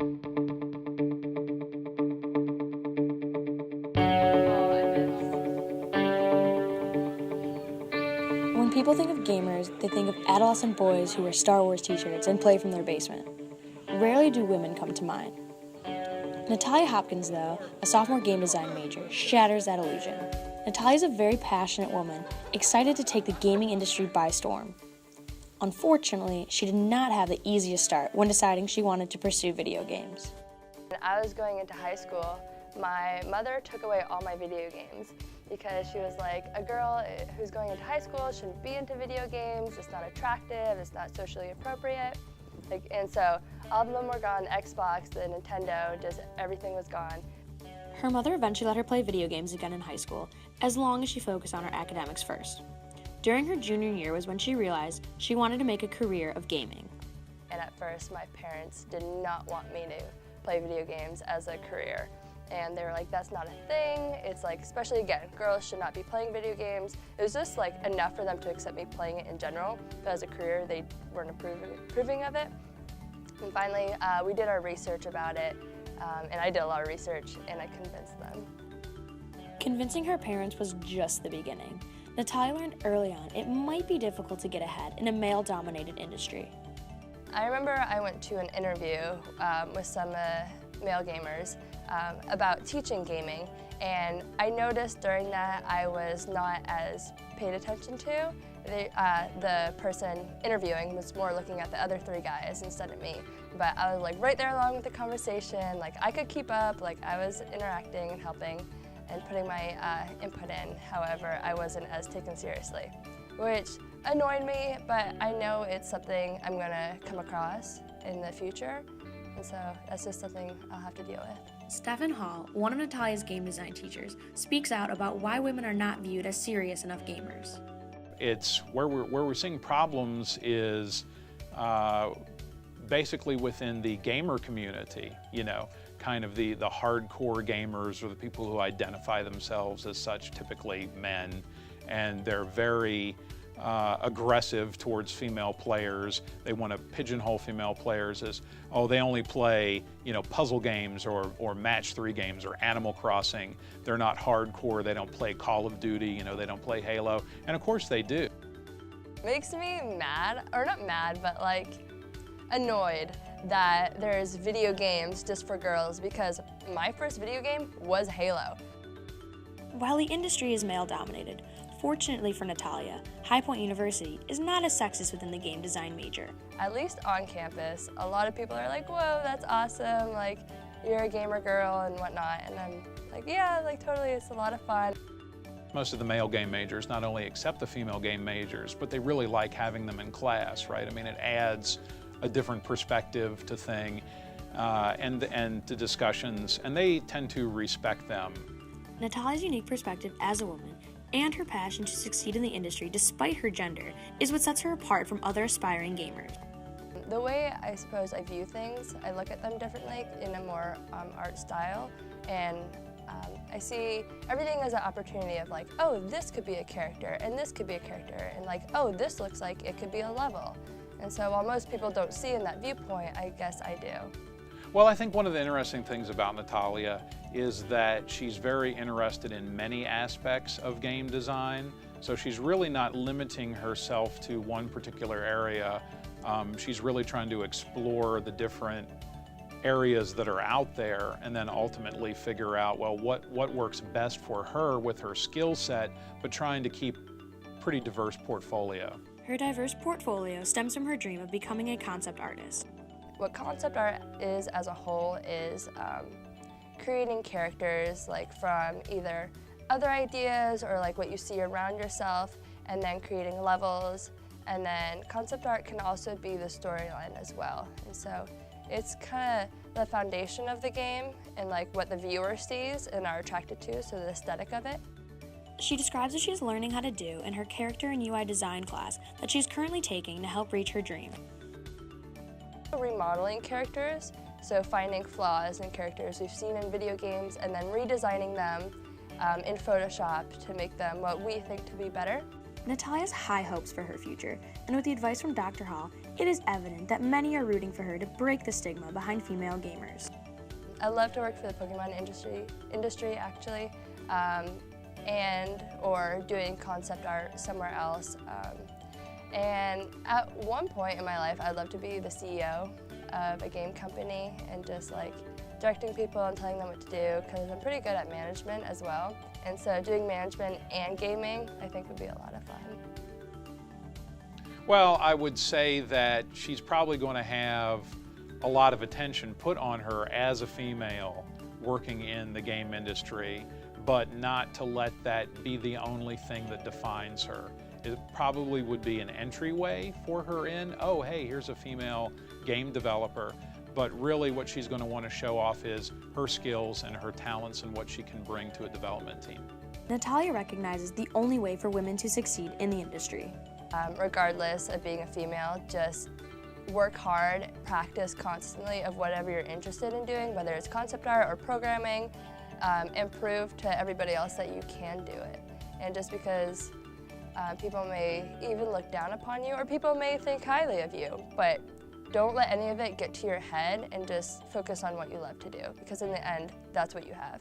When people think of gamers, they think of adolescent boys who wear Star Wars t-shirts and play from their basement. Rarely do women come to mind. Natalia Hopkins, though, a sophomore game design major, shatters that illusion. Natalia is a very passionate woman, excited to take the gaming industry by storm. Unfortunately, she did not have the easiest start when deciding she wanted to pursue video games. When I was going into high school, my mother took away all my video games because she was like, a girl who's going into high school shouldn't be into video games, it's not attractive, it's not socially appropriate. And so all of them were gone, Xbox, the Nintendo, just everything was gone. Her mother eventually let her play video games again in high school, as long as she focused on her academics first. During her junior year was when she realized she wanted to make a career of gaming. And at first, my parents did not want me to play video games as a career. And they were like, that's not a thing. It's like, especially again, girls should not be playing video games. It was just like enough for them to accept me playing it in general, but as a career, they weren't approving of it. And finally, we did our research about it, and I did a lot of research, and I convinced them. Convincing her parents was just the beginning. Natalia learned early on it might be difficult to get ahead in a male-dominated industry. I remember I went to an interview with some male gamers about teaching gaming, and I noticed during that I was not as paid attention to. The person interviewing was more looking at the other three guys instead of me. But I was like right there along with the conversation, like I could keep up, like I was interacting and helping and putting my input in. However, I wasn't as taken seriously, which annoyed me, but I know it's something I'm gonna come across in the future. And so that's just something I'll have to deal with. Stephen Hall, one of Natalia's game design teachers, speaks out about why women are not viewed as serious enough gamers. It's where we're seeing problems is basically within the gamer community, you know, kind of the hardcore gamers or the people who identify themselves as such, typically men, and they're very aggressive towards female players. They want to pigeonhole female players as, oh, they only play, you know, puzzle games or match 3 games or Animal Crossing. They're not hardcore. They don't play Call of Duty. You know, they don't play Halo. And of course they do. Makes me mad, or not mad, but like annoyed that there's video games just for girls, because my first video game was Halo. While the industry is male-dominated, fortunately for Natalia, High Point University is not as sexist within the game design major. At least on campus, a lot of people are like, whoa, that's awesome, like, you're a gamer girl and whatnot. And I'm like, yeah, like totally, it's a lot of fun. Most of the male game majors not only accept the female game majors, but they really like having them in class, right? I mean, it adds a different perspective to thing and to discussions, and they tend to respect them. Natalia's unique perspective as a woman and her passion to succeed in the industry despite her gender is what sets her apart from other aspiring gamers. The way I suppose I view things, I look at them differently in a more art style, and I see everything as an opportunity of like, oh, this could be a character, and this could be a character, and like, oh, this looks like it could be a level. And so while most people don't see in that viewpoint, I guess I do. Well, I think one of the interesting things about Natalia is that she's very interested in many aspects of game design. So she's really not limiting herself to one particular area. She's really trying to explore the different areas that are out there and then ultimately figure out, well, what works best for her with her skill set, but trying to keep a pretty diverse portfolio. Her diverse portfolio stems from her dream of becoming a concept artist. What concept art is as a whole is creating characters like from either other ideas or like what you see around yourself, and then creating levels. And then concept art can also be the storyline as well. And so it's kind of the foundation of the game and like what the viewer sees and are attracted to, so the aesthetic of it. She describes what she's learning how to do in her character and UI design class that she's currently taking to help reach her dream. Remodeling characters, so finding flaws in characters we've seen in video games and then redesigning them in Photoshop to make them what we think to be better. Natalia has high hopes for her future, and with the advice from Dr. Hall, it is evident that many are rooting for her to break the stigma behind female gamers. I love to work for the Pokemon industry actually, or doing concept art somewhere else. And at one point in my life, I'd love to be the CEO of a game company and just like directing people and telling them what to do, because I'm pretty good at management as well. And so doing management and gaming, I think would be a lot of fun. Well, I would say that she's probably going to have a lot of attention put on her as a female working in the game industry, but not to let that be the only thing that defines her. It probably would be an entryway for her in, oh, hey, here's a female game developer. But really what she's going to want to show off is her skills and her talents and what she can bring to a development team. Natalia recognizes the only way for women to succeed in the industry. Regardless of being a female, just work hard, practice constantly of whatever you're interested in doing, whether it's concept art or programming, and prove to everybody else that you can do it. And just because people may even look down upon you, or people may think highly of you, but don't let any of it get to your head and just focus on what you love to do, because in the end, that's what you have.